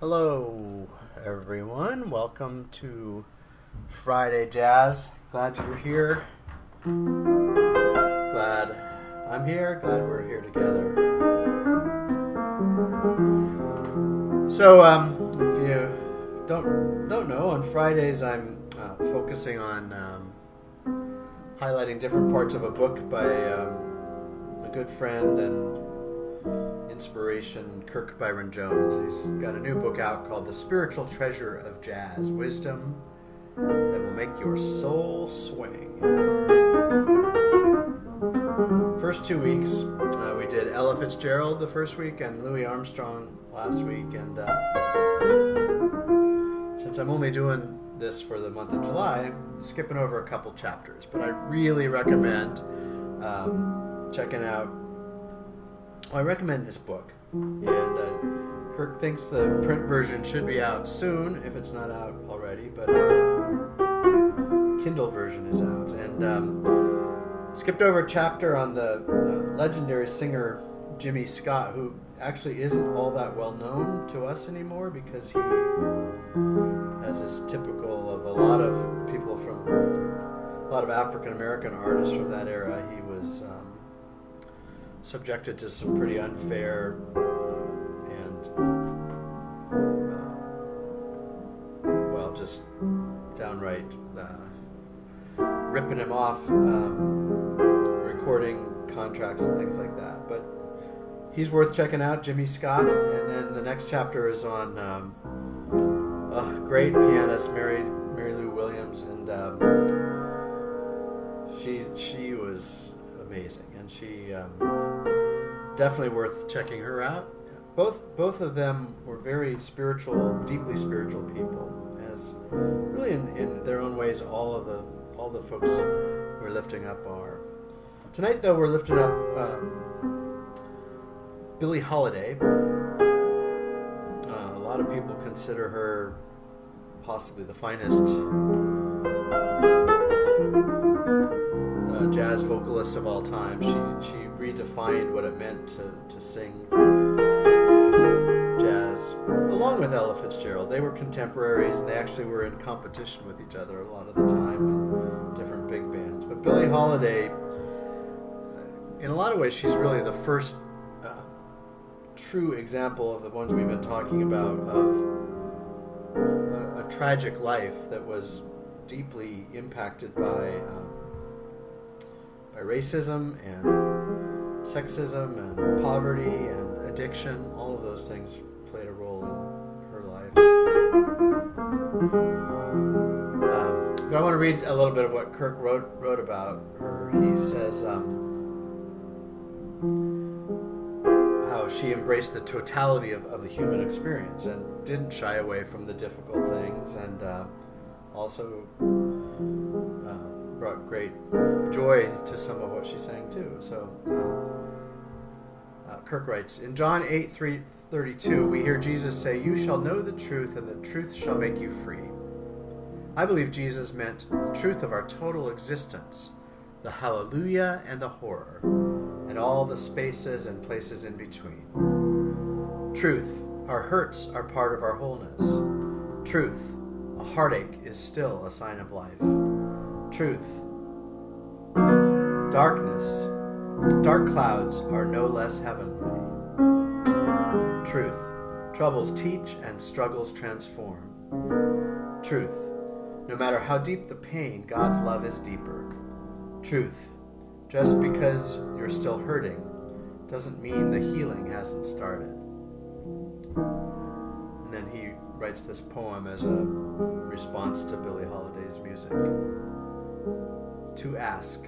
Hello, everyone. Welcome to Friday Jazz. Glad you're here. Glad I'm here. Glad we're here together. So, if you don't know, on Fridays I'm focusing on highlighting different parts of a book by a good friend and inspiration, Kirk Byron Jones. He's got a new book out called The Spiritual Treasure of Jazz, Wisdom that will make your soul swing. First 2 weeks, we did Ella Fitzgerald the first week and Louis Armstrong last week. And since I'm only doing this for the month of July, I'm skipping over a couple chapters. But I really recommend checking out. I recommend this book, and Kirk thinks the print version should be out soon, if it's not out already, but Kindle version is out. And skipped over a chapter on the legendary singer Jimmy Scott, who actually isn't all that well known to us anymore because he, as is typical of a lot of people from, a lot of African American artists from that era, he was subjected to some pretty unfair and just downright ripping him off, recording contracts and things like that. But he's worth checking out, Jimmy Scott. And then the next chapter is on a great pianist, Mary Lou Williams, and she was amazing, and she definitely worth checking her out. Both of them were very spiritual, deeply spiritual people, as really in their own ways all the folks we're lifting up are. Tonight, though, we're lifting up Billie Holiday. A lot of people consider her possibly the finest jazz vocalist of all time. She redefined what it meant to sing jazz, along with Ella Fitzgerald. They were contemporaries, and they actually were in competition with each other a lot of the time in different big bands. But Billie Holiday, in a lot of ways, she's really the first true example of the ones we've been talking about, of a tragic life that was deeply impacted by racism and sexism and poverty and addiction. All of those things played a role in her life. But I want to read a little bit of what Kirk wrote about her. He says how she embraced the totality of the human experience and didn't shy away from the difficult things, and also brought great joy to some of what she sang too. So Kirk writes, in John 8:32, we hear Jesus say, "You shall know the truth, and the truth shall make you free." I believe Jesus meant the truth of our total existence, the hallelujah and the horror, and all the spaces and places in between. Truth, our hurts are part of our wholeness. Truth, a heartache is still a sign of life. Truth, darkness, dark clouds are no less heavenly. Truth, troubles teach and struggles transform. Truth, no matter how deep the pain, God's love is deeper. Truth, just because you're still hurting doesn't mean the healing hasn't started. And then he writes this poem as a response to Billie Holiday's music. To ask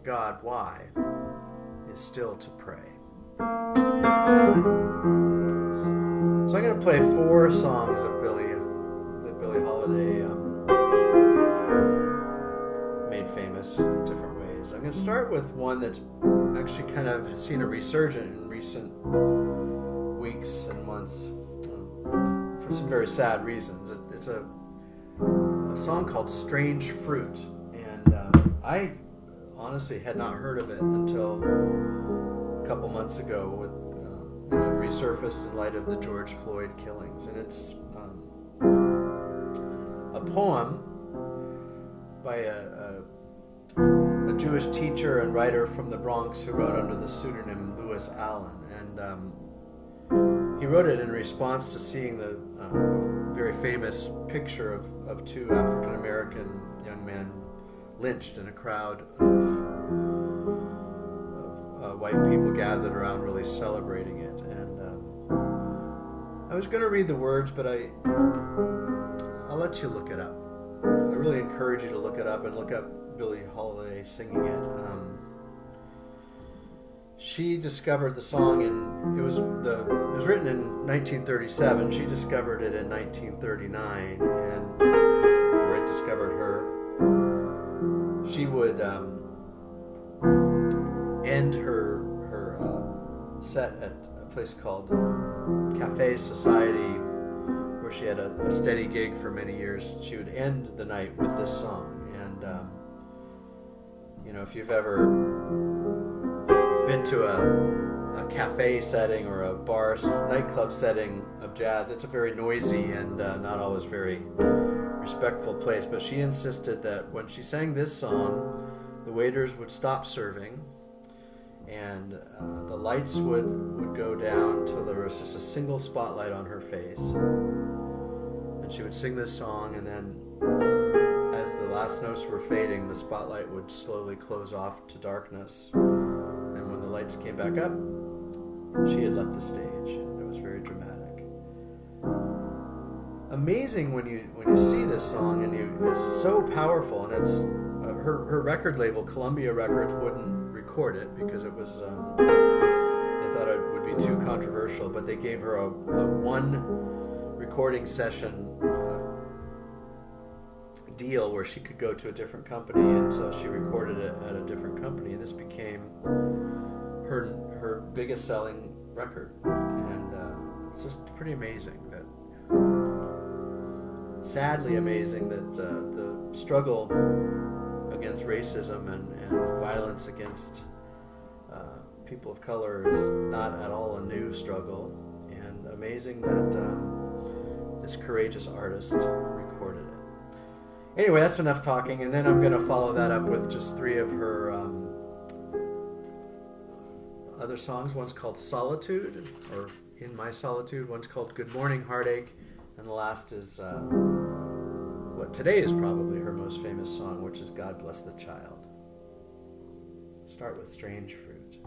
God why is still to pray. So I'm going to play 4 songs of that Billie Holiday made famous in different ways. I'm going to start with one that's actually kind of seen a resurgence in recent weeks and months for some very sad reasons. It's a song called Strange Fruit, and I honestly had not heard of it until a couple months ago with resurfaced in light of the George Floyd killings. And it's a poem by a Jewish teacher and writer from the Bronx who wrote under the pseudonym Lewis Allen. And he wrote it in response to seeing the very famous picture of two African American young men lynched in a crowd of white people gathered around really celebrating it. And I was going to read the words, but I'll let you look it up. I really encourage you to look it up and look up Billie Holiday singing it. She discovered the song, and it was written in 1937. She discovered it in 1939, or it discovered her. She would end her set at a place called Cafe Society, where she had a steady gig for many years. She would end the night with this song. And if you've ever been to a cafe setting or a bar, nightclub setting of jazz, it's a very noisy and not always very respectful place. But she insisted that when she sang this song, the waiters would stop serving, and the lights would go down till there was just a single spotlight on her face. And she would sing this song, and then as the last notes were fading, the spotlight would slowly close off to darkness. And when the lights came back up, she had left the stage. It was very dramatic. Amazing when you see this song, and it's so powerful, and it's her record label, Columbia Records, wouldn't record it because it was they thought it would be too controversial, but they gave her a one recording session deal where she could go to a different company, and so she recorded it at a different company, and this became her biggest selling record. And it's just pretty amazing, sadly amazing that the struggle against racism and violence against people of color is not at all a new struggle, and amazing that this courageous artist recorded it. Anyway, that's enough talking, and then I'm going to follow that up with just 3 of her other songs. One's called Solitude, or In My Solitude. One's called Good Morning Heartache, and the last is what today is probably her most famous song, which is God Bless the Child. Start with Strange Fruit.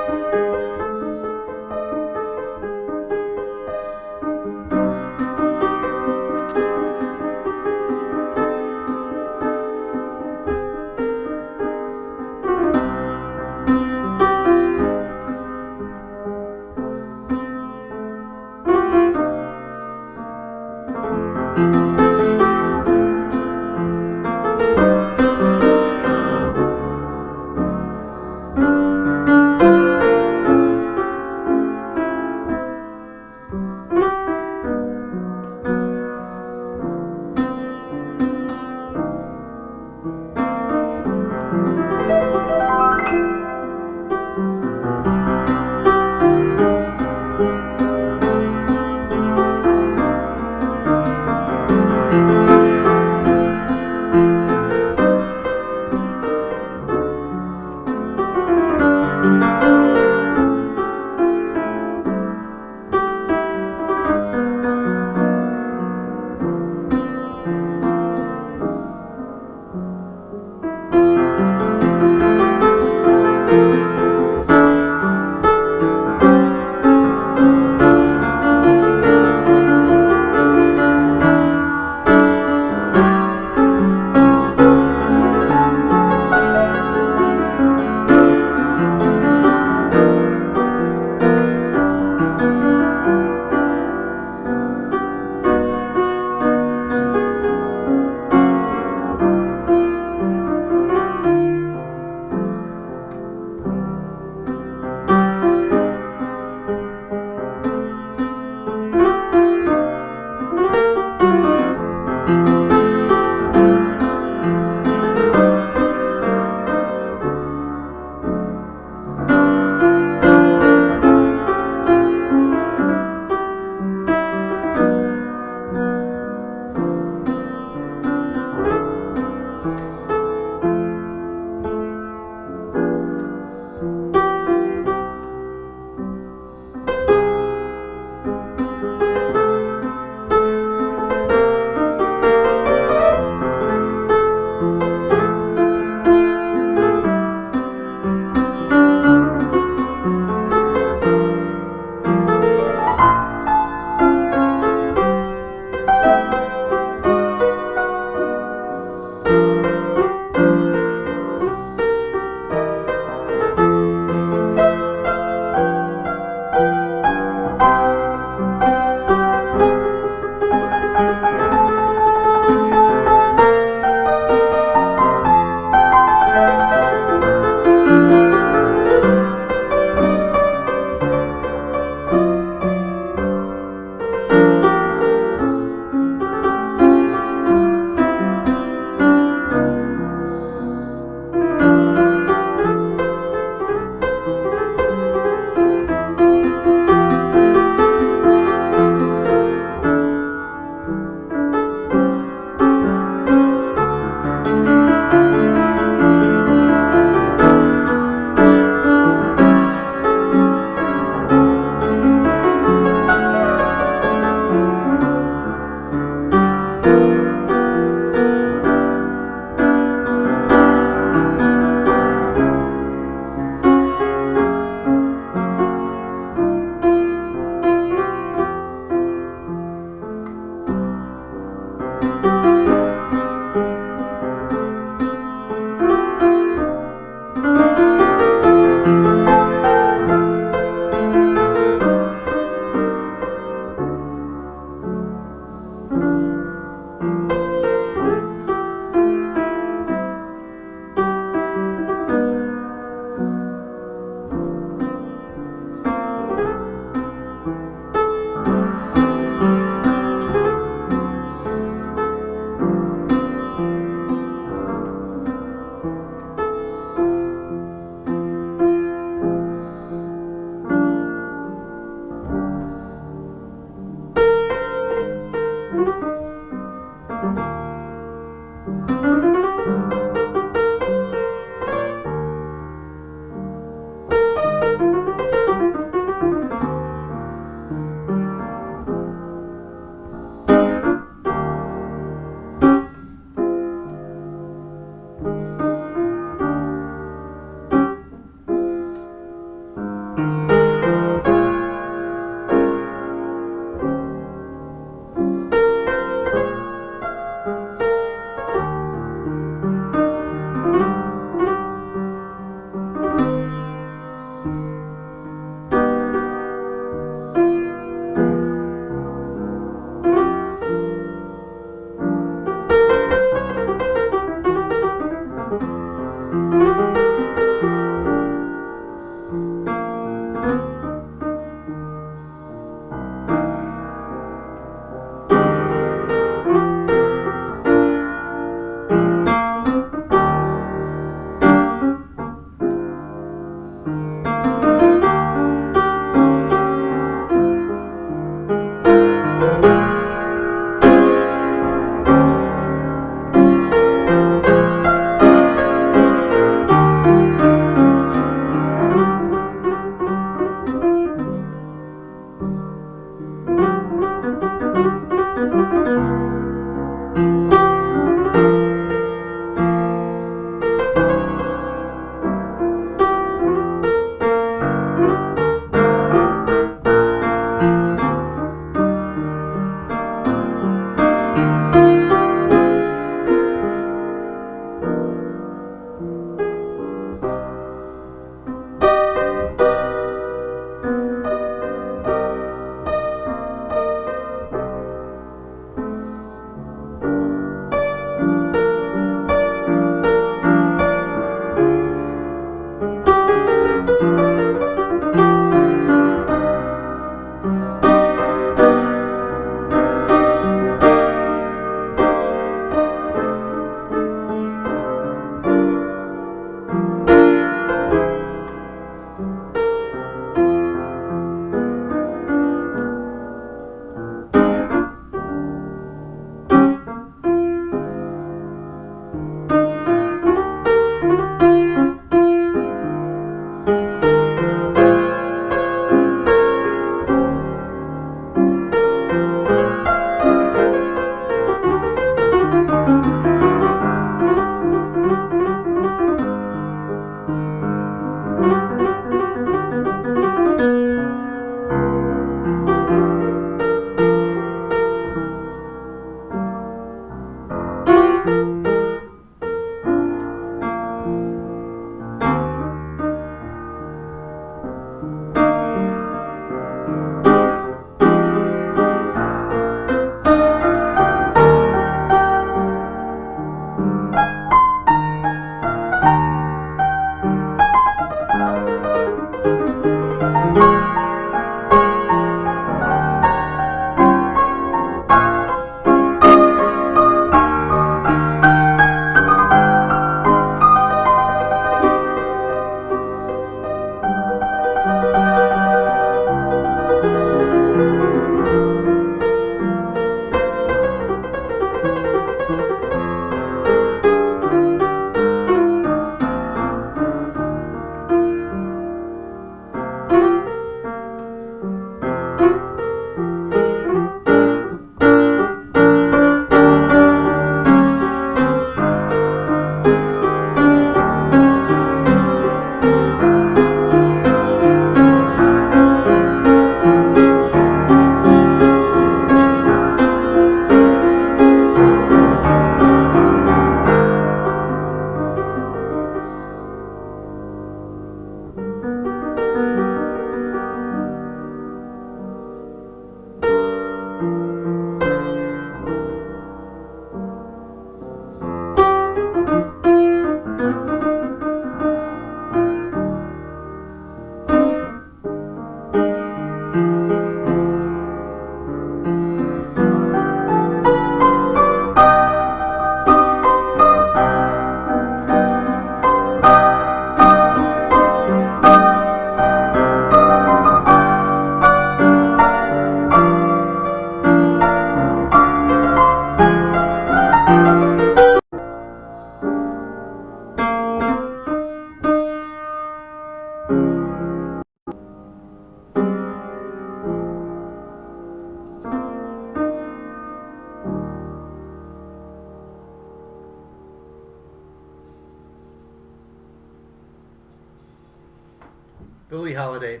Billie Holiday,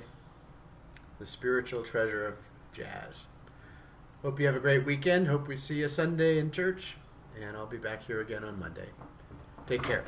the spiritual treasure of jazz. Hope you have a great weekend. Hope we see you Sunday in church. And I'll be back here again on Monday. Take care.